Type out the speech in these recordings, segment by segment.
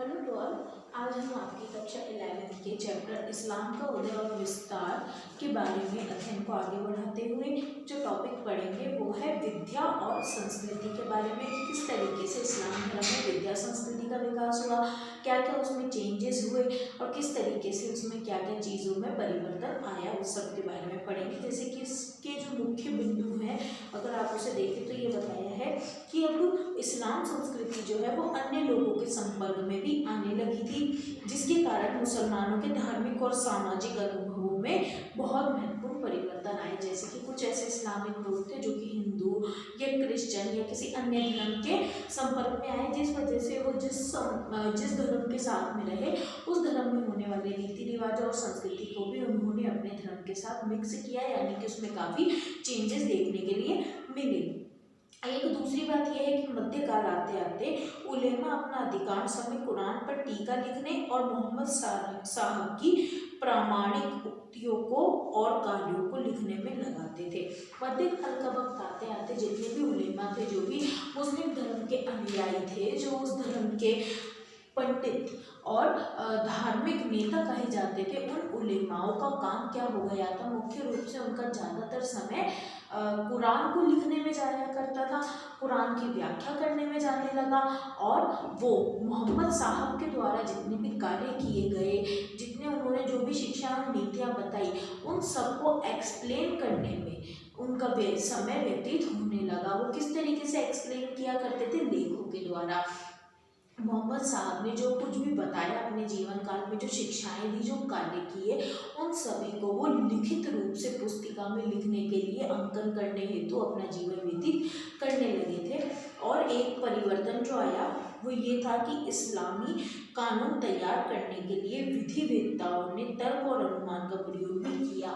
Hello to all. आज हम आपकी कक्षा 11 के चैप्टर इस्लाम का उदय और विस्तार के बारे में अध्ययन को आगे बढ़ाते हुए जो टॉपिक पढ़ेंगे वो है विद्या और संस्कृति के बारे में कि किस तरीके से इस्लाम धर्म में विद्या संस्कृति का विकास हुआ, क्या क्या उसमें चेंजेस हुए और किस तरीके से उसमें क्या क्या चीज़ों में परिवर्तन आया, उस सब के बारे में पढ़ेंगे। जैसे कि इसके जो मुख्य बिंदु हैं अगर आप उसे देखें तो ये बताया है कि अब इस्लाम संस्कृति जो है वो अन्य लोगों के संपर्क में भी आने लगी थी, जिसके कारण मुसलमानों के धार्मिक और सामाजिक अनुभवों में बहुत महत्वपूर्ण परिवर्तन आए। जैसे कि कुछ ऐसे इस्लामिक लोग थे जो कि हिंदू या क्रिश्चियन या किसी अन्य धर्म के संपर्क में आए, जिस वजह से वो जिस धर्म के साथ में रहे उस धर्म में होने वाले रीति रिवाज और संस्कृति को भी उन्होंने अपने धर्म के साथ मिक्स किया, यानी कि उसमें काफ़ी चेंजेस देखने के लिए मिले। एक दूसरी बात यह है कि मध्यकाल आते आते उलेमा अपना अधिकांश समय कुरान पर टीका लिखने और मोहम्मद साहब की प्रामाणिक उक्तियों को और कार्यों को लिखने में लगाते थे। मध्यकाल का वक्त आते आते जितने भी उलेमा थे, जो भी मुस्लिम धर्म के अनुयायी थे, जो उस धर्म के पंडित और धार्मिक नेता कहे जाते थे, उन उलेमाओं का काम क्या हो गया था, मुख्य रूप से उनका ज़्यादातर समय कुरान को लिखने में जाया करता था, कुरान की व्याख्या करने में जाने लगा और वो मोहम्मद साहब के द्वारा जितने भी कार्य किए गए, जितने उन्होंने जो भी शिक्षा और नीतियाँ बताई, उन सबको एक्सप्लेन करने में उनका समय व्यतीत होने लगा। वो किस तरीके से एक्सप्लेन किया करते थे, लेखों के द्वारा। मोहम्मद साहब ने जो कुछ भी बताया अपने जीवन काल में, जो शिक्षाएं दी, जो कार्य किए, उन सभी को वो लिखित रूप से पुस्तिका में लिखने के लिए अंकन करने हेतु अपना जीवन व्यतीत करने लगे थे। और एक परिवर्तन जो आया वो ये था कि इस्लामी कानून तैयार करने के लिए विधि वेत्ताओं ने तर्क और अनुमान का प्रयोग भी किया,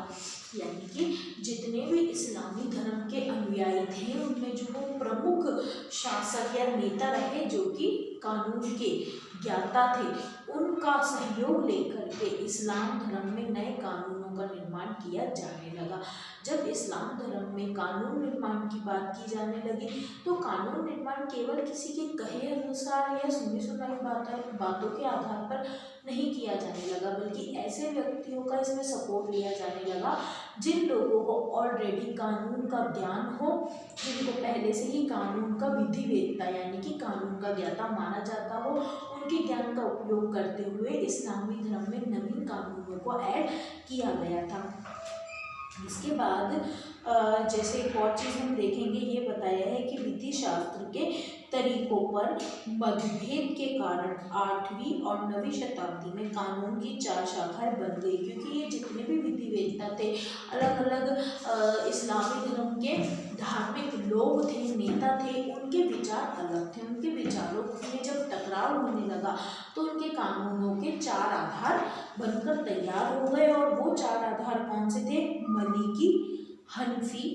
यानी कि जितने भी इस्लामी धर्म के अनुयायी थे उनमें जो वो प्रमुख शासक या नेता रहे जो कि कानून के ज्ञाता थे, उनका सहयोग लेकर के इस्लाम धर्म में नए कानूनों का निर्माण किया जाने लगा। जब इस्लाम धर्म में कानून निर्माण की बात की जाने लगी तो कानून निर्माण केवल किसी के कहे अनुसार या सुनी सुनाई बातों के आधार पर नहीं किया जाने लगा, बल्कि ऐसे व्यक्तियों का इसमें सपोर्ट लिया जाने लगा जिन लोगों को ऑलरेडी कानून का ज्ञान हो, जिनको पहले से ही कानून का विधि वेत्ता यानी कि कानून का ज्ञाता माना जाता हो। उनके ज्ञान का उपयोग करते हुए इस्लामी धर्म में नवीन कानूनों को ऐड किया गया था। इसके बाद जैसे एक और चीज़ हम देखेंगे, ये बताया है कि विधि शास्त्र के तरीकों पर मतभेद के कारण 8वीं और 9वीं शताब्दी में कानून की 4 शाखाएं बन गई, क्योंकि ये जितने भी विधि वेत्ता थे, अलग अलग इस्लामी धर्म के धार्मिक लोग थे, नेता थे, उनके विचार अलग थे। उनके विचारों में जब टकराव होने लगा तो उनके कानूनों के 4 आधार बनकर तैयार हो गए, और वो 4 आधार कौन से थे? मलीकी, हनफी,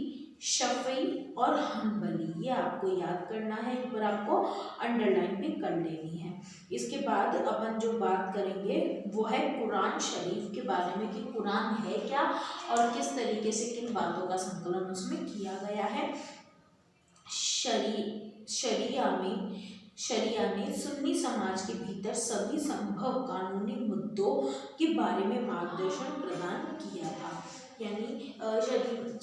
शफई और हम्बली। ये आपको याद करना है, एक बार आपको अंडरलाइन भी कर लेनी है। इसके बाद अपन जो बात करेंगे वो है कुरान शरीफ के बारे में कि कुरान है क्या और किस तरीके से किन बातों का संकलन उसमें किया गया है। शरिया ने सुन्नी समाज के भीतर सभी संभव कानूनी मुद्दों के बारे में मार्गदर्शन प्रदान किया था। यानी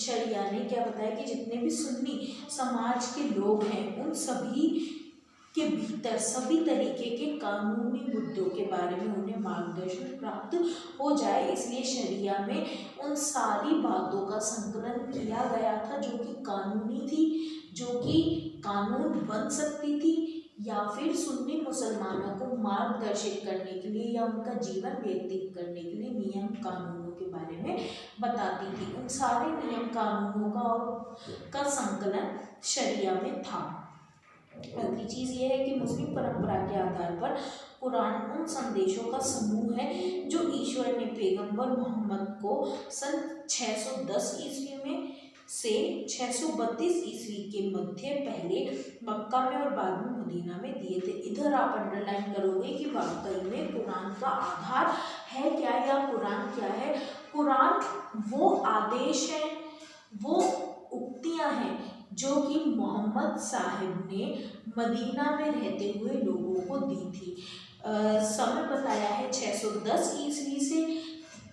शरिया ने क्या बताया कि जितने भी सुन्नी समाज के लोग हैं उन सभी के भीतर सभी तरीके के कानूनी मुद्दों के बारे में उन्हें मार्गदर्शन प्राप्त हो जाए, इसलिए शरिया में उन सारी बातों का संकलन किया गया था जो कि कानूनी थी, जो कि कानून बन सकती थी या फिर सुन्नी मुसलमानों को मार्गदर्शित करने के लिए या उनका जीवन व्यतीत करने के लिए नियम कानूनों के बारे में बताती थी। उन सारे नियम कानूनों का संकलन शरिया में था। अगली चीज़ ये है कि मुस्लिम परंपरा के आधार पर कुरान उन संदेशों का समूह है जो ईश्वर ने पैगंबर मोहम्मद को सन 610 ईस्वी में से 632 ईस्वी के मध्य पहले मक्का में और बाद में मदीना में दिए थे। इधर आप अंडरलाइन करोगे कि वाकई में कुरान का आधार है क्या या कुरान क्या है। कुरान वो आदेश है, वो उक्तियां हैं जो कि मोहम्मद साहिब ने मदीना में रहते हुए लोगों को दी थी। समय बताया है 610 ईस्वी से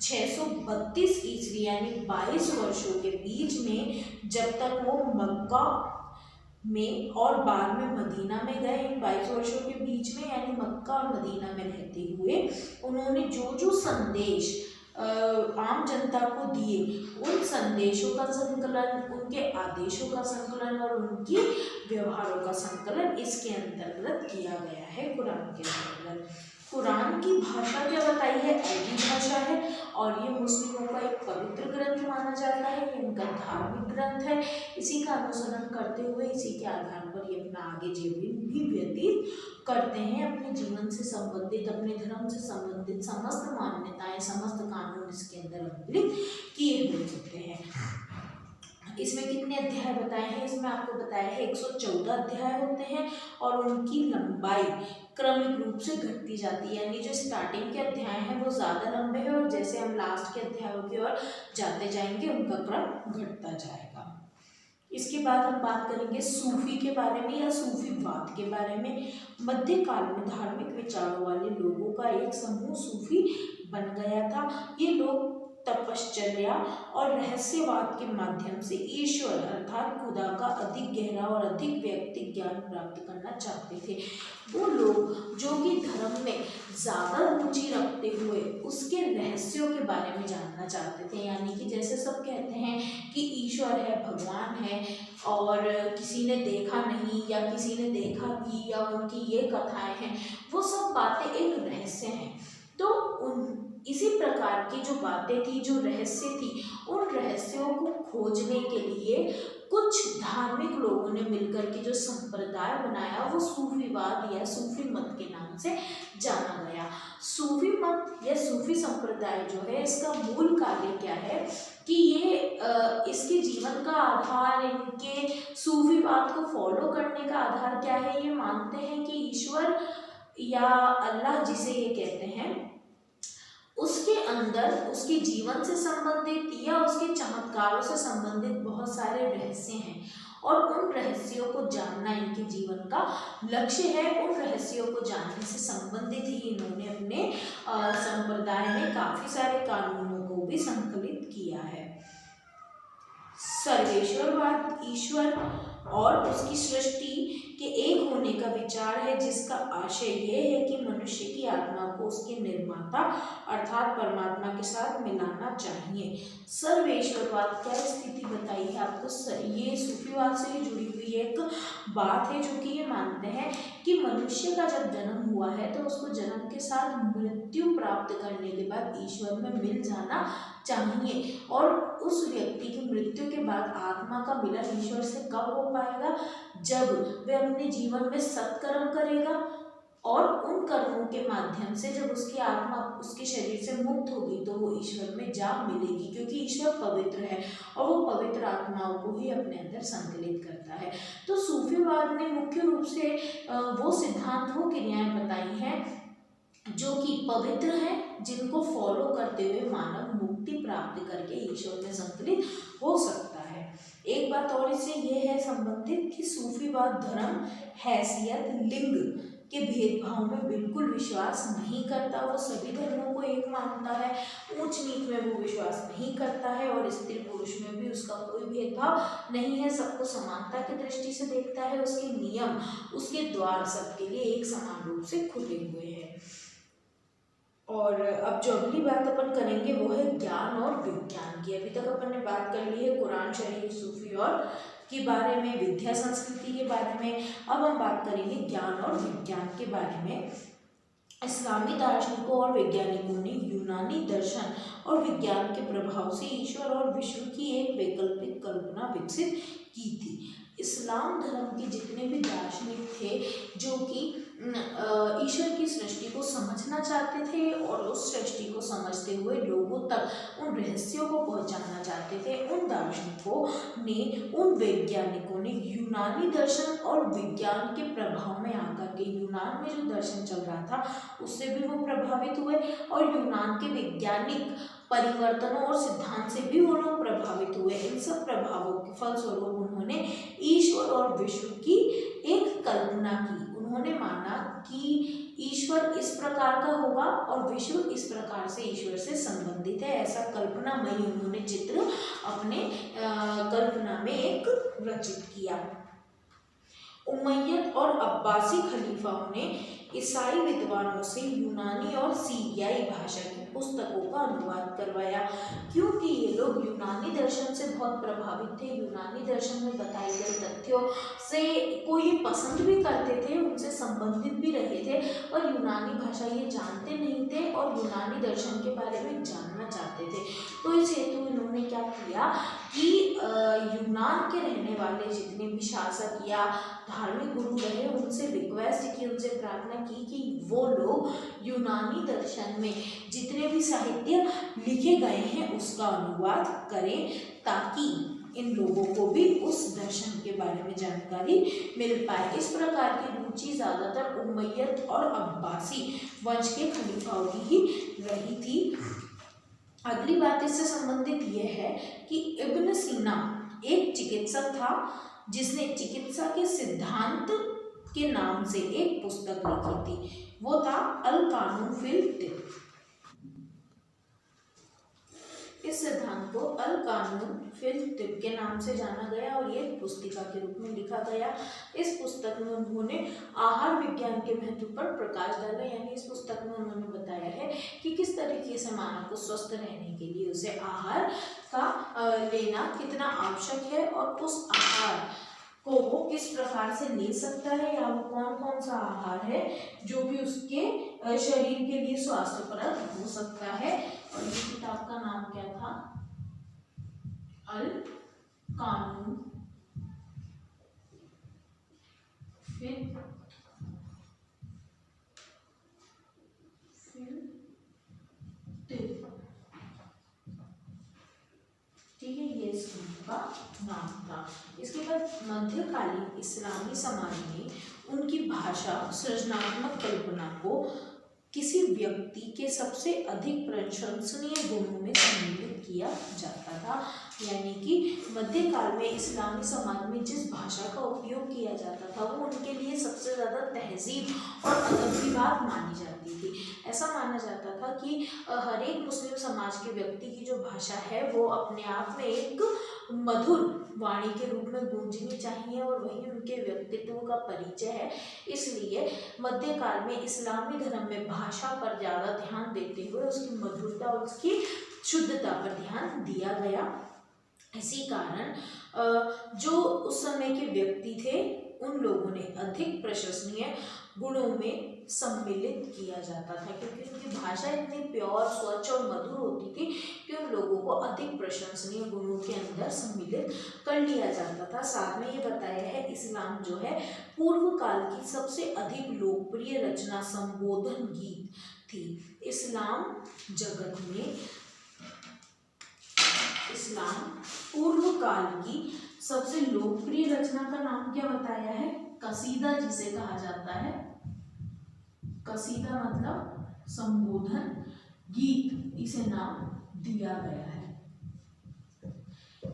632 ईस्वी यानी 22 वर्षों के बीच में, जब तक वो मक्का में और बाद में मदीना में गए। इन 22 वर्षों के बीच में यानी मक्का और मदीना में रहते हुए उन्होंने जो जो संदेश आम जनता को दिए, उन संदेशों का संकलन, उनके आदेशों का संकलन और उनकी व्यवहारों का संकलन इसके अंतर्गत किया गया है कुरान के अंतर्गत। कुरान की भाषा क्या बताई है? अरबी भाषा है और ये मुस्लिमों का एक पवित्र ग्रंथ माना जाता है। ये इनका धार्मिक ग्रंथ है। इसी का अनुसरण करते हुए इसी के आधार पर ये अपना आगे जीवन भी व्यतीत करते हैं। अपने जीवन से संबंधित, अपने धर्म से संबंधित समस्त मान्यताएं, समस्त कानून इसके अंदर अवलित किए हुए होते हैं। इसमें कितने अध्याय बताए हैं? इसमें आपको बताया है 114 अध्याय होते हैं और उनकी लंबाई क्रमिक रूप से घटती जाती है, यानी जो स्टार्टिंग के अध्याय हैं वो ज़्यादा लंबे हैं और जैसे हम लास्ट के अध्यायों की ओर जाते जाएंगे उनका क्रम घटता जाएगा। इसके बाद हम बात करेंगे सूफी के बारे में या सूफीवाद के बारे में। मध्यकाल में धार्मिक विचारों वाले लोगों का एक समूह सूफी बन गया था। ये लोग तपश्चर्या और रहस्यवाद के माध्यम से ईश्वर अर्थात खुदा का अधिक गहरा और अधिक व्यक्तिगत ज्ञान प्राप्त करना चाहते थे। वो लोग जो कि धर्म में ज़्यादा रुचि रखते हुए उसके रहस्यों के बारे में जानना चाहते थे, यानी कि जैसे सब कहते हैं कि ईश्वर है, भगवान है और किसी ने देखा नहीं या किसी ने देखा भी या उनकी ये कथाएं हैं, वो सब बातें एक रहस्य हैं। तो उन इसी प्रकार की जो बातें थी, जो रहस्य थी, उन रहस्यों को खोजने के लिए कुछ धार्मिक लोगों ने मिलकर के जो संप्रदाय बनाया वो सूफीवाद या सूफी मत के नाम से जाना गया। सूफी मत या सूफी संप्रदाय जो है इसका मूल कार्य क्या है कि ये इसके जीवन का आधार, इनके सूफीवाद को फॉलो करने का आधार क्या है? ये मानते हैं कि ईश्वर या अल्लाह जिसे ये कहते हैं उसके अंदर उसके जीवन से संबंधित या उसके चमत्कारों से संबंधित बहुत सारे रहस्य हैं और उन रहस्यों को जानना इनके जीवन का लक्ष्य है। उन रहस्यों को जानने से संबंधित ही इन्होंने अपने संप्रदाय में काफ़ी सारे कानूनों को भी संकलित किया है। सर्वेश्वरवाद ईश्वर और उसकी सृष्टि के एक होने का विचार है, जिसका आशय यह है कि मनुष्य की आत्मा को उसके निर्माता अर्थात परमात्मा के साथ मिलाना चाहिए। सर्वेश्वरवाद क्या स्थिति बताई है आपको? ये सूफीवाद से जुड़ी हुई एक बात है जो कि ये मानते हैं कि मनुष्य का जब जन्म हुआ है तो उसको जन्म के साथ मृत्यु प्राप्त करने के बाद ईश्वर में मिल जाना चाहिए और उस व्यक्ति की मृत्यु के बाद आत्मा का मिलन ईश्वर से कब हो पाएगा? जब वह अपने जीवन में सत्कर्म करेगा और उन कर्मों के माध्यम से जब उसकी आत्मा उसके शरीर से मुक्त होगी तो वो ईश्वर में जा मिलेगी, क्योंकि ईश्वर पवित्र है और वो पवित्र आत्माओं को ही अपने अंदर संकलित करता है। तो सूफीवाद ने मुख्य रूप से वो सिद्धांत, वो क्रियाएं बताई हैं जो कि पवित्र हैं, जिनको फॉलो करते हुए मानव मुक्ति प्राप्त करके ईश्वर में संकलित हो सकता है। एक बात और इससे ये है संबंधित कि सूफीवाद धर्म, हैसियत, लिंग के भेदभाव में बिल्कुल विश्वास नहीं करता। वो सभी धर्मों को एक मानता है, ऊंच नीच में वो विश्वास नहीं करता है और स्त्री पुरुष में भी उसका कोई भेदभाव नहीं है। सबको समानता की दृष्टि से देखता है। उसके नियम, उसके द्वार सबके लिए एक समान रूप से खुले हुए हैं। और अब जो अगली बात अपन करेंगे वो है ज्ञान और विज्ञान की। अभी तक अपन ने बात कर ली है कुरान शरीफ, सूफी और के बारे में, विद्या संस्कृति के बारे में। अब हम बात करेंगे ज्ञान और विज्ञान के बारे में। इस्लामी दार्शनिकों और वैज्ञानिकों ने यूनानी दर्शन और विज्ञान के प्रभाव से ईश्वर और विश्व की एक वैकल्पिक कल्पना विकसित की थी। इस्लाम धर्म के जितने भी दार्शनिक थे जो कि ईश्वर की सृष्टि को समझना चाहते थे और उस सृष्टि को समझते हुए लोगों तक उन रहस्यों को पहुंचाना चाहते थे, उन दार्शनिकों ने, उन वैज्ञानिकों ने यूनानी दर्शन और विज्ञान के प्रभाव में आकर के, यूनान में जो दर्शन चल रहा था उससे भी वो प्रभावित हुए और यूनान के वैज्ञानिक परिवर्तनों और सिद्धांत से भी वो लोग प्रभावित हुए। इन सब प्रभावों के फलस्वरूप उन्होंने ईश्वर और विश्व की एक कल्पना की। उन्होंने माना कि ईश्वर इस प्रकार का होगा और विश्व इस प्रकार से ईश्वर से संबंधित है, ऐसा कल्पनामयी उन्होंने चित्र अपने कल्पना में एक रचित किया। उमैयद और अब्बासी खलीफाओं ने ईसाई विद्वानों से यूनानी और सीरियाई भाषा की पुस्तकों का अनुवाद करवाया, क्योंकि ये लोग यूनानी दर्शन से बहुत प्रभावित थे। यूनानी दर्शन में बताए गए तथ्यों से को ये पसंद भी करते थे, उनसे संबंधित भी रहे थे, और यूनानी भाषा ये जानते नहीं थे और यूनानी दर्शन के बारे में जानना चाहते थे। तो इस हेतु इन्होंने क्या किया कि यूनान के रहने वाले जितने भी शासक या धार्मिक गुरु रहे उनसे रिक्वेस्ट की, उनसे प्रार्थना की कि वो लोग यूनानी दर्शन में जितने भी साहित्य लिखे गए हैं उसका अनुवाद करें, ताकि इन लोगों को भी उस दर्शन के बारे में जानकारी मिल पाए। इस प्रकार की रुचि ज़्यादातर उमैयद और अब्बासी वंश के खलीफाओं की ही रही थी। अगली बात इससे संबंधित यह है कि इब्न सीना एक चिकित्सक था जिसने चिकित्सा के सिद्धांत के नाम से एक पुस्तक लिखी थी, वो था अल कानून फिल तिब। इस सिद्धांत को अल कानून फिल तिब के नाम से जाना गया और ये पुस्तिका के रूप में लिखा गया। इस पुस्तक में उन्होंने आहार विज्ञान के महत्व पर प्रकाश डाला, यानी इस पुस्तक में उन्होंने बताया है कि किस तरीके से मानव को स्वस्थ रहने के लिए उसे आहार का लेना कितना आवश्यक है और उस आहार को वो किस प्रकार से ले सकता है, या वो कौन कौन सा आहार है जो कि उसके शरीर के लिए स्वास्थ्यप्रद हो सकता है। और ये किताब का नाम क्या था? अल कानून फिल तिब। ठीक है, ये इस ग्रंथ का नाम था। इसके बाद मध्यकालीन इस्लामी समाज में उनकी भाषा सृजनात्मक कल्पना को किसी व्यक्ति के सबसे अधिक प्रशंसनीय गुणों में सम्मिलित किया जाता था। यानी कि मध्यकाल में इस्लामी समाज में जिस भाषा का उपयोग किया जाता था वो उनके लिए सबसे ज़्यादा तहजीब और अदब की बात मानी जाती थी। ऐसा माना जाता था कि हर एक मुस्लिम समाज के व्यक्ति की जो भाषा है वो अपने आप में एक मधुर वाणी के रूप में गूंजनी चाहिए और वही उनके व्यक्तित्व का परिचय है। इसलिए मध्यकाल में इस्लामी धर्म में भाषा पर ज़्यादा ध्यान देते हुए उसकी मधुरता और उसकी शुद्धता पर ध्यान दिया गया। इसी कारण जो उस समय के व्यक्ति थे उन लोगों ने अधिक प्रशंसनीय गुणों में सम्मिलित किया जाता था, क्योंकि उनकी भाषा इतनी प्योर, स्वच्छ और मधुर होती थी कि उन लोगों को अधिक प्रशंसनीय गुणों के अंदर सम्मिलित कर लिया जाता था। साथ में ये बताया है इस्लाम जो है पूर्व काल की सबसे अधिक लोकप्रिय रचना संबोधन गीत थी। इस्लाम जगत में इस्लाम पूर्व काल की सबसे लोकप्रिय रचना का नाम क्या बताया है? कसीदा जिसे कहा जाता है। कसीदा मतलब संबोधन गीत, इसे नाम दिया गया है।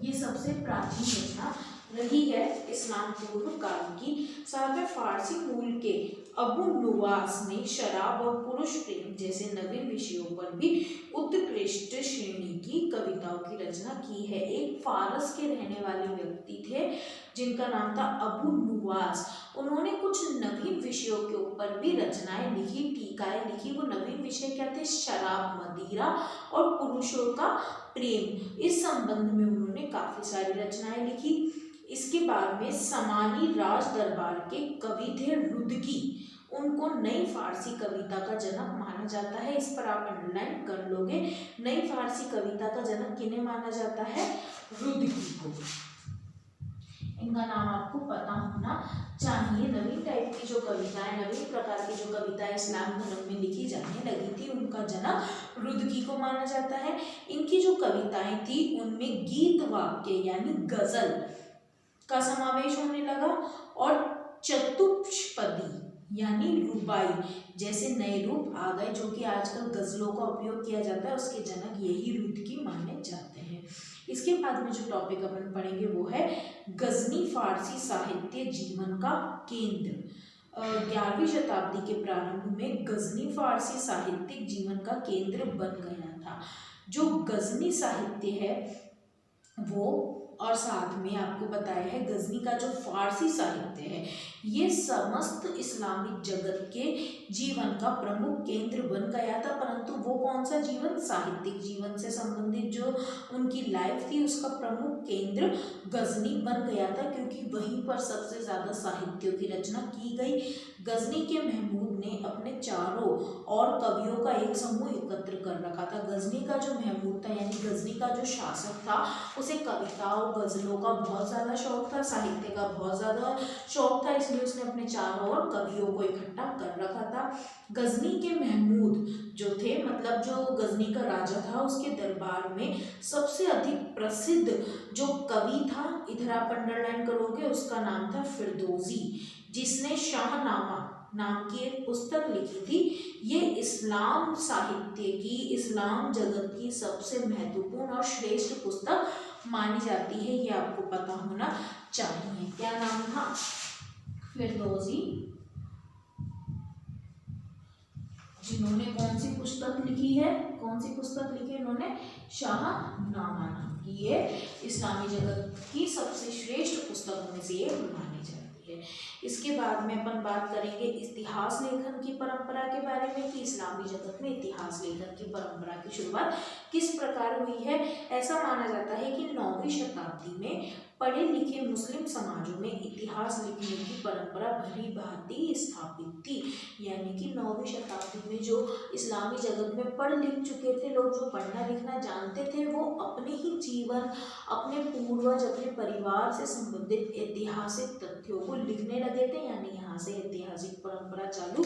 ये सबसे प्राचीन रचना रही है इस्लाम पूर्व काल की। साथ में फारसी मूल के अबू नुवास ने शराब और पुरुष प्रेम जैसे नवीन विषयों पर भी उत्कृष्ट श्रेणी की कविताओं की रचना की है। एक फारस के रहने वाले व्यक्ति थे जिनका नाम था अबू नुवास। उन्होंने कुछ नवीन विषयों के ऊपर भी रचनाएं लिखी, टीकाएं लिखी। वो नवीन विषय क्या थे? शराब, मदिरा और पुरुषों का प्रेम। इस संबंध में उन्होंने काफी सारी रचनाएं लिखी। इसके बाद में समानी राज दरबार के कवि थे रुदकी। उनको नई फारसी कविता का जनक माना जाता है। इस पर आप अंडरलाइन कर लोगे। नई फारसी कविता का जनक किन्हें माना जाता है? रुदकी को। इनका नाम आपको पता होना चाहिए। नवीन टाइप की जो कविताएं, नवीन प्रकार की जो कविताएं इस्लाम धर्म में लिखी जाने लगी थी उनका जनक रुदकी को माना जाता है। इनकी जो कविताएं थी उनमें गीत वाक्य यानी गजल का समावेश होने लगा और चतुष्पदी यानी रुबाई जैसे नए रूप आ गए, जो कि आजकल गजलों का उपयोग किया जाता है। उसके जनक यही रुदकी माने जाते हैं। इसके बाद में जो टॉपिक अपन पढ़ेंगे वो है गजनी फारसी साहित्य जीवन का केंद्र। 11वीं शताब्दी के प्रारंभ में गजनी फारसी साहित्यिक जीवन का केंद्र बन गया था। जो गजनी साहित्य है वो, और साथ में आपको बताया है गजनी का जो फारसी साहित्य है, ये समस्त इस्लामिक जगत के जीवन का प्रमुख केंद्र बन गया था। परंतु वो कौन सा जीवन? साहित्यिक जीवन से संबंधित जो उनकी लाइफ थी उसका प्रमुख केंद्र गजनी बन गया था, क्योंकि वहीं पर सबसे ज़्यादा साहित्यों की रचना की गई। गजनी के महमूद ने अपने चारों और कवियों का एक समूह एकत्र कर रखा था। गजनी का जो महमूद था यानी गजनी का जो शासक था, उसे कविताओं गजलों का बहुत ज़्यादा शौक था, साहित्य का बहुत ज़्यादा शौक था, इसलिए उसने अपने चारों ओर कवियों को इकट्ठा कर रखा था। गजनी के महमूद जो थे, मतलब जो गजनी का राजा था, उसके दरबार में सबसे अधिक प्रसिद्ध जो कवि था, इधर आप अंडरलाइन करोगे, उसका नाम था फिरदौसी, जिसने शाहनामा नाम की एक पुस्तक लिखी थी। ये इस्लाम साहित्य की, इस्लाम जगत की सबसे महत्वपूर्ण और श्रेष्ठ पुस्तक मानी जाती है, ये आपको पता होना चाहिए। क्या नाम था? फिरदौसी, जिन्होंने कौन सी पुस्तक लिखी है? कौन सी पुस्तक लिखी है इन्होंने? शाहनामा नाम की, ये इस्लामी जगत की सबसे श्रेष्ठ पुस्तकों में से ये मानी जाती है। इसके बाद में अपन बात करेंगे इतिहास लेखन की परंपरा के बारे में, कि इस्लामी जगत में इतिहास लेखन की परंपरा की शुरुआत किस प्रकार हुई है। ऐसा माना जाता है कि 9वीं शताब्दी में पढ़े लिखे मुस्लिम समाजों में इतिहास लिखने की परंपरा भली भांति स्थापित थी। यानी कि 9वीं शताब्दी में जो इस्लामी जगत में पढ़ लिख चुके थे लोग, जो पढ़ना लिखना जानते थे, वो अपने ही जीवन, अपने पूर्वज, अपने परिवार से संबंधित ऐतिहासिक तथ्यों को लिखने लगे थे। यानी यहाँ से ऐतिहासिक परंपरा चालू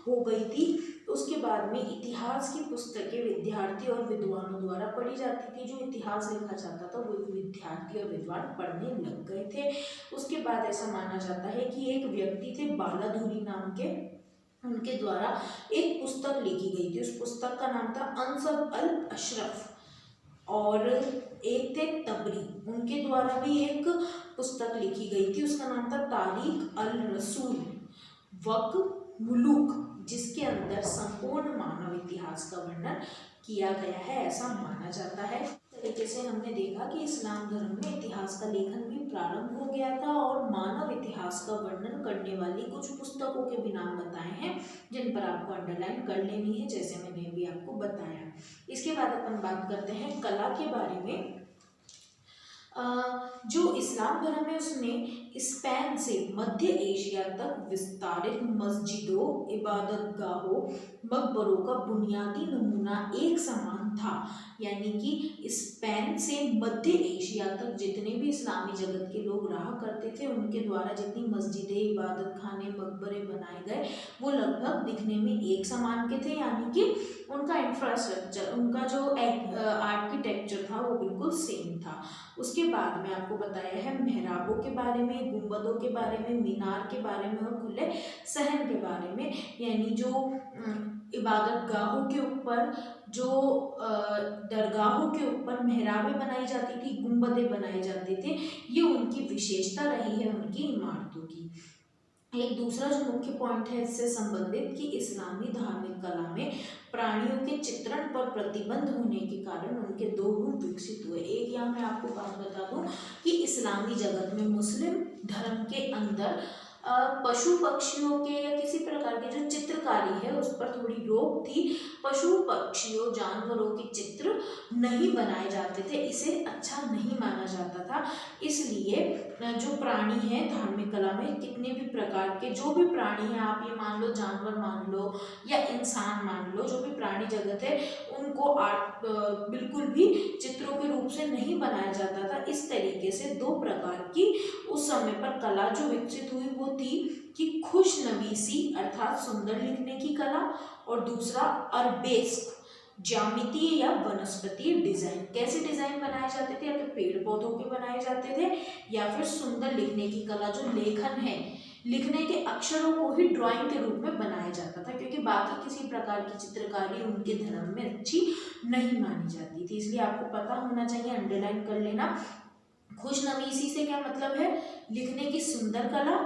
हो गई थी। उसके बाद में इतिहास की पुस्तकें विद्यार्थी और विद्वानों द्वारा पढ़ी जाती थी। जो इतिहास लिखा जाता था वो विद्यार्थी और विद्वान पढ़ने लग गए थे। उसके बाद ऐसा माना जाता है कि एक व्यक्ति थे बालाधुरी नाम के, उनके द्वारा एक पुस्तक लिखी गई थी। उस पुस्तक का नाम था अंसब अल अशरफ, और एक थे तबरी, उनके द्वारा भी एक पुस्तक लिखी गई थी, उसका नाम था तारीख अल रसूल वक मुलूक, जिसके अंदर संपूर्ण मानव इतिहास का वर्णन किया गया है, ऐसा माना जाता है। इस तरीके से हमने देखा कि इस्लाम धर्म में इतिहास का लेखन भी प्रारंभ हो गया था, और मानव इतिहास का वर्णन करने वाली कुछ पुस्तकों के भी नाम बताए हैं, जिन पर आपको अंडरलाइन कर लेनी है, जैसे मैंने भी आपको बताया। इसके बाद अपन बात करते हैं कला के बारे में। जो इस्लाम धर्म है उसने स्पेन से मध्य एशिया तक विस्तारित मस्जिदों, इबादत गाहों, मकबरों का बुनियादी नमूना एक समान था। यानी कि स्पेन से मध्य एशिया तक जितने भी इस्लामी जगत के लोग रहा करते थे, उनके द्वारा जितनी मस्जिदें, इबादत खाने, मकबरे बनाए गए, वो लगभग दिखने में एक समान के थे। यानी कि उनका इंफ्रास्ट्रक्चर, उनका जो आर्किटेक्चर था वो बिल्कुल सेम था। उसके बाद में आपको बताया है मेहराबों के बारे में, गुंबदों के बारे में, मीनार के बारे में और खुले सहन के बारे में। यानी जो इबादत गाहों के ऊपर, जो दरगाहों के ऊपर मेहराबें बनाई जाती थी, गुंबदें बनाए जाते थे, ये उनकी विशेषता रही है उनकी इमारतों की। एक दूसरा जो मुख्य पॉइंट है इससे संबंधित, कि इस्लामी धार्मिक कला में प्राणियों के चित्रण पर प्रतिबंध होने के कारण उनके दो रूप विकसित हुए। एक यहाँ मैं आपको बात बता दूं कि इस्लामी जगत में, मुस्लिम धर्म के अंदर पशु पक्षियों के या किसी प्रकार की जो चित्रकारी है उस पर थोड़ी रोक थी। पशु पक्षियों, जानवरों के चित्र नहीं बनाए जाते थे, इसे अच्छा नहीं माना जाता था। इसलिए जो प्राणी है धार्मिक कला में, कितने भी प्रकार के जो भी प्राणी हैं, आप ये मान लो जानवर मान लो या इंसान मान लो, जो भी प्राणी जगत है उनको बिल्कुल भी चित्रों के रूप से नहीं बनाया जाता था। इस तरीके से दो प्रकार की उस समय पर कला जो विकसित हुई वो थी कि खुशनवीसी अर्थात सुंदर लिखने की कला, और दूसरा अरबेस्क, ज्यामितीय या वनस्पतीय डिजाइन। कैसे डिजाइन बनाए जाते थे? या तो पेड़ पौधों के बनाए जाते थे, या फिर सुंदर लिखने की कला, जो लेखन है, लिखने के अक्षरों को ही ड्राइंग के रूप में बनाया जाता था, क्योंकि बाकी किसी प्रकार की चित्रकारी उनके धर्म में अच्छी नहीं मानी जाती थी। इसलिए आपको पता होना चाहिए, अंडरलाइन कर लेना। खुशनवीसी से क्या मतलब है? लिखने की सुंदर कला,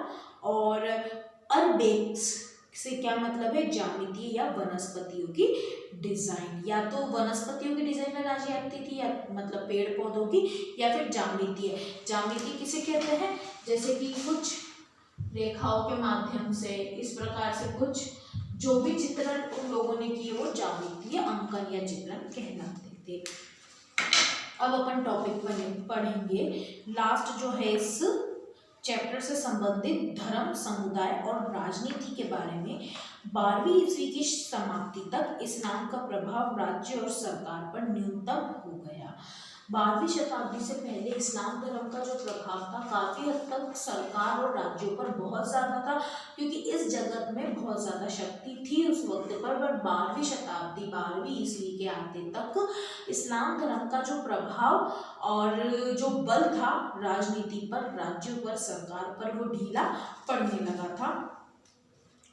और अरबेक्स से क्या मतलब है, ज्यामितीय या वनस्पतियों की डिजाइन। या तो वनस्पतियों की डिजाइन बनाई जाती थी, या मतलब पेड़ पौधों की, या फिर ज्यामितीय। ज्यामिति किसे कहते हैं, जैसे कि कुछ रेखाओं के माध्यम से इस प्रकार से कुछ जो भी चित्रण उन लोगों ने किए वो ज्यामितीय अंकन या चित्रण कहलाते थे। अब अपन टॉपिक पढ़ेंगे लास्ट जो है इस चैप्टर से संबंधित धर्म, समुदाय और राजनीति के बारे में। 12वीं ईस्वी की समाप्ति तक इस्लाम का प्रभाव राज्य और सरकार पर न्यूनतम हो गया। 12वीं शताब्दी से पहले इस्लाम धर्म का जो प्रभाव था काफी हद तक सरकार और राज्यों पर बहुत ज्यादा था, क्योंकि इस जगत में बहुत ज्यादा शक्ति थी उस वक्त पर 12वीं शताब्दी 12वीं ईस्वी के आते तक इस्लाम धर्म का जो प्रभाव और जो बल था राजनीति पर, राज्यों पर, सरकार पर, वो ढीला पड़ने लगा था।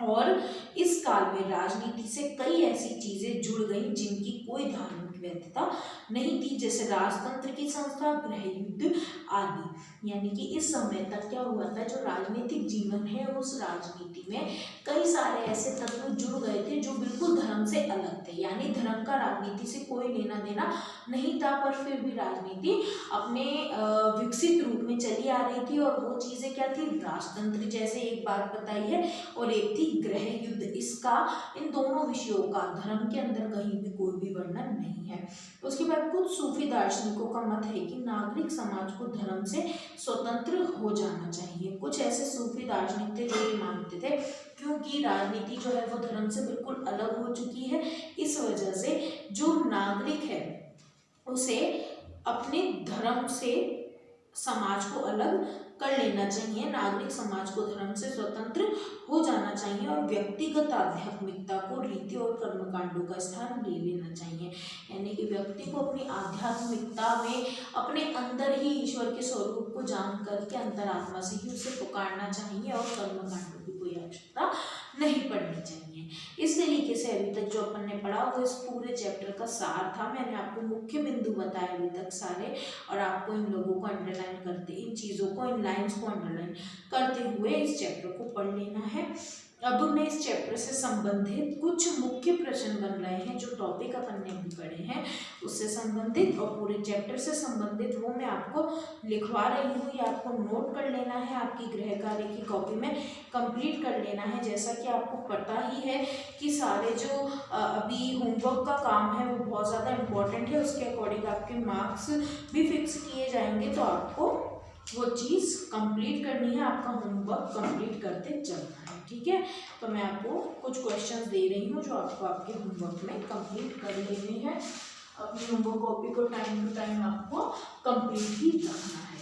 और इस काल में राजनीति से कई ऐसी चीजें जुड़ गई जिनकी कोई धार्मिक वैधता नहीं थी, जैसे राजतंत्र की संस्था, गृह युद्ध आदि। यानी कि इस समय तक क्या हुआ था, जो राजनीतिक जीवन है उस राजनीति में कई सारे ऐसे तत्व जुड़ गए थे जो बिल्कुल धर्म से अलग थे। यानी धर्म का राजनीति से कोई लेना देना नहीं था, पर फिर भी राजनीति अपने विकसित रूप में चली आ रही थी। और वो चीजें क्या थी, राजतंत्र जैसे एक बात बताई है, और एक थी गृह युद्ध। इसका इन दोनों विषयों का धर्म के अंदर कहीं भी कोई भी वर्णन नहीं है। उसके बाद कुछ सूफी दार्शनिकों का मत है कि नागरिक समाज को धर्म से स्वतंत्र हो जाना चाहिए। कुछ ऐसे सूफी दार्शनिक थे जो ये मानते थे क्योंकि राजनीति जो है वो धर्म से बिल्कुल अलग हो चुकी है, इस वजह से जो नागरिक है उसे अपने धर्म से समाज को अलग कर लेना चाहिए, नागरिक समाज को धर्म से स्वतंत्र हो जाना चाहिए और व्यक्तिगत आध्यात्मिकता को रीति और कर्मकांडों का स्थान ले लेना चाहिए। यानी कि व्यक्ति को अपनी आध्यात्मिकता में अपने अंदर ही ईश्वर के स्वरूप को जान करके अंतरात्मा से ही उसे पुकारना चाहिए और कर्मकांडों की कोई आवश्यकता नहीं पड़नी चाहिए। इस तरीके से अभी तक जो अपन ने पढ़ा वो इस पूरे चैप्टर का सार था। मैंने आपको मुख्य बिंदु बताए अभी तक सारे, और आपको इन लोगों को अंडरलाइन करते, इन चीज़ों को, इन लाइंस को अंडरलाइन करते हुए इस चैप्टर को पढ़ लेना है। अब मैं इस चैप्टर से संबंधित कुछ मुख्य प्रश्न बन रहे हैं जो टॉपिक अपन ने भी पढ़े हैं उससे संबंधित और पूरे चैप्टर से संबंधित, वो मैं आपको लिखवा रही हूँ। ये आपको नोट कर लेना है, आपकी गृह कार्य की कॉपी में कंप्लीट कर लेना है। जैसा कि आपको पता ही है कि सारे जो अभी होमवर्क का काम है वो बहुत ज़्यादा इम्पोर्टेंट है, उसके अकॉर्डिंग आपके मार्क्स भी फिक्स किए जाएंगे, तो आपको वो चीज़ कंप्लीट करनी है, आपका होमवर्क कंप्लीट करते चलना है। ठीक है, तो मैं आपको कुछ क्वेश्चंस दे रही हूँ जो आपको आपके होमवर्क में कंप्लीट कर लेने हैं। अपनी होमवर्क कॉपी को टाइम टू टाइम आपको कंप्लीट ही रखना है।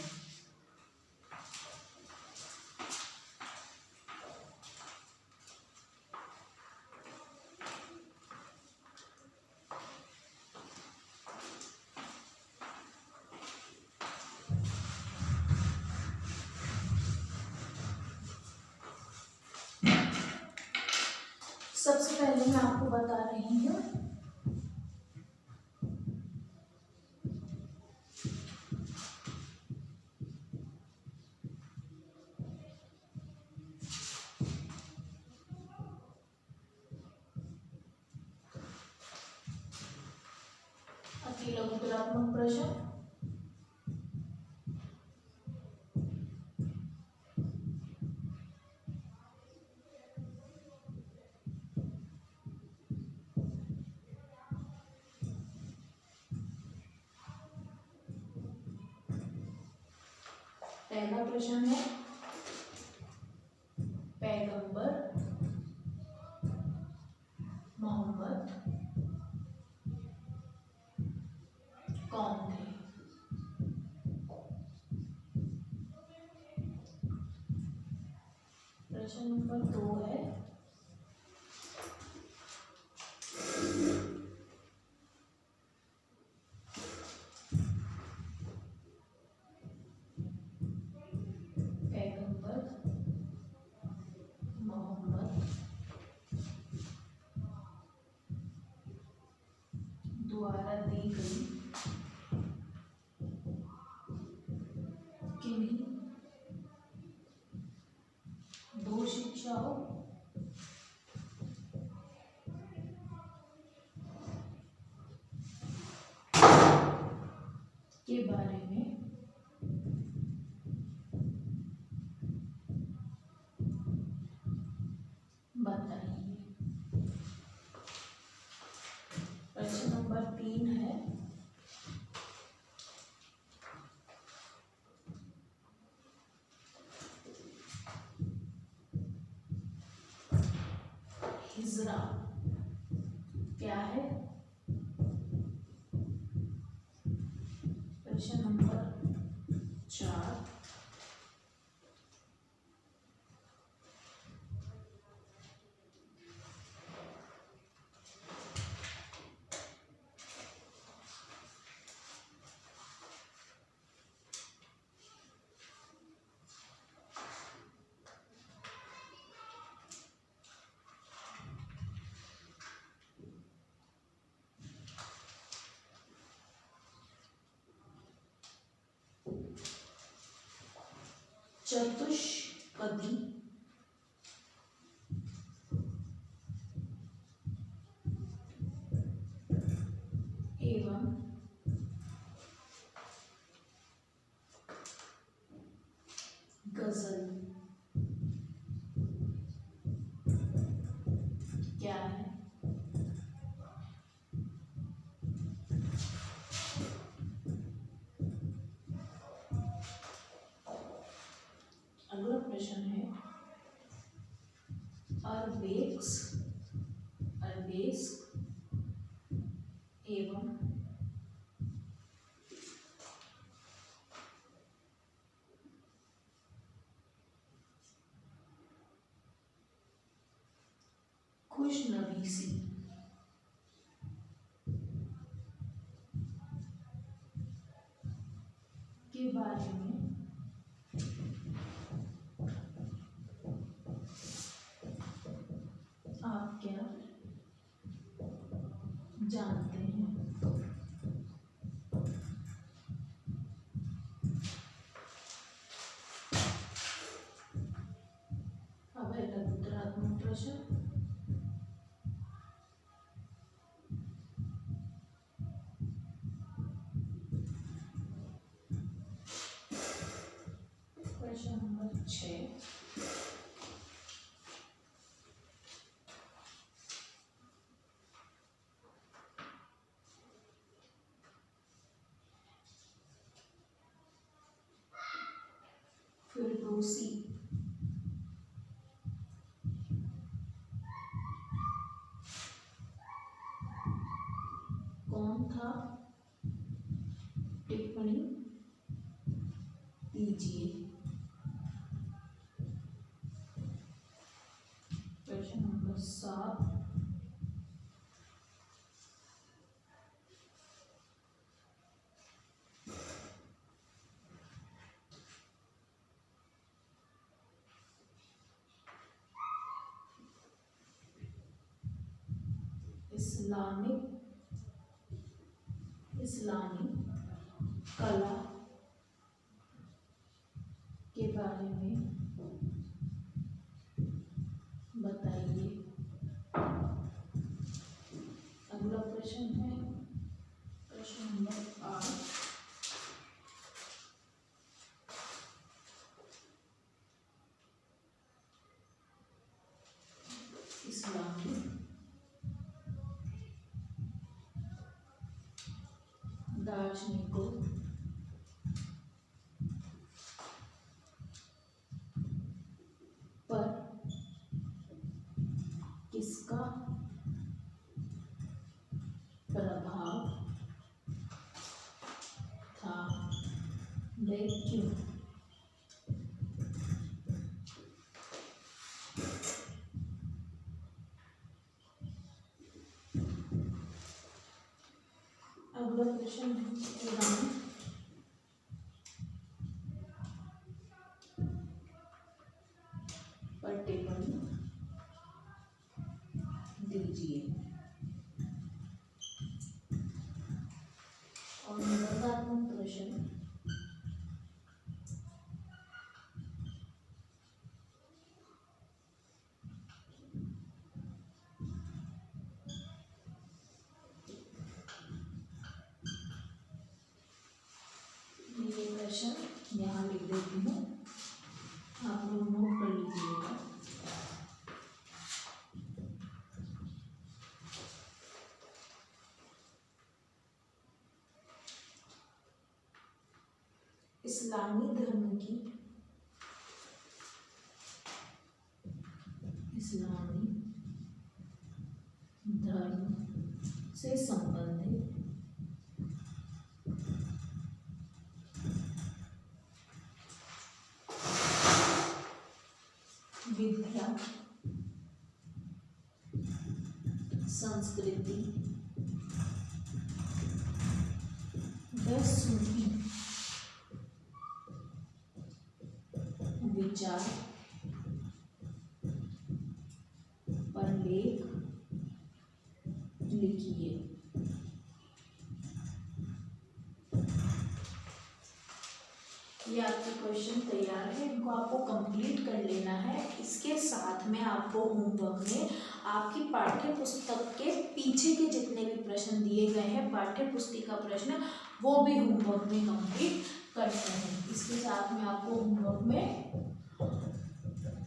सबसे पहले मैं आपको बता रही हूँ अति लघुतरात्मक प्रश्न। पहला प्रश्न है, पैगंबर मोहम्मद कौन थे? प्रश्न नंबर 2 है, द्वारा दी गई किन्हीं दो शिक्षाओं के बारे में बताइए। प्रश्न नंबर 3 है, हिजरा क्या है? प्रश्न नंबर 4, चतुष्पदी एवं गजल क्या है? अगला प्रश्न है, अरबेस्क एवं खुशनवीसी के बारे में आप क्या जानते हैं? अब है उत्तरात्मक प्रश्न। प्रश्न नंबर 6, फिरदौसी कौन था? टिप्पणी दीजिए। प्रश्न नंबर 7, इस्लामी कला के बारे में बताइए। अगला प्रश्न है, प्रश्न नंबर 8, इस्लामी दार्शनिकों पर किसका प्रभाव था, वे क्यों? अगला प्रश्न है, कुरान पर टिप्पणी दीजिए। और निबंधात्मक प्रश्न, क्वेश्चन यहाँ लिख देती हूँ, आप लोग नोट कर लीजिएगा। इस्लामी धर्म से संबंधित विद्या, संस्कृति व सूफी विचार पर लेख लिखिए। ये आपके क्वेश्चन तैयार है, इनको आपको कंप्लीट कर लेना है। इसके साथ में आपको होमवर्क में आपकी पाठ्य पुस्तक के पीछे के जितने भी प्रश्न दिए गए हैं, पाठ्य पुस्तिका प्रश्न, वो भी होमवर्क में कंप्लीट करते हैं। इसके साथ में आपको होमवर्क में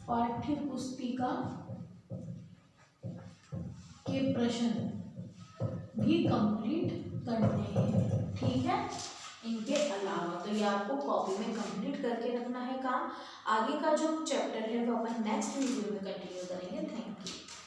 पाठ्य पुस्तिका के प्रश्न भी कंप्लीट करने हैं, ठीक है। इनके अलावा तो ये आपको कॉपी में कंप्लीट करके रखना है काम। आगे का जो चैप्टर है वो अपन नेक्स्ट वीडियो में कंटिन्यू करेंगे। Thank you.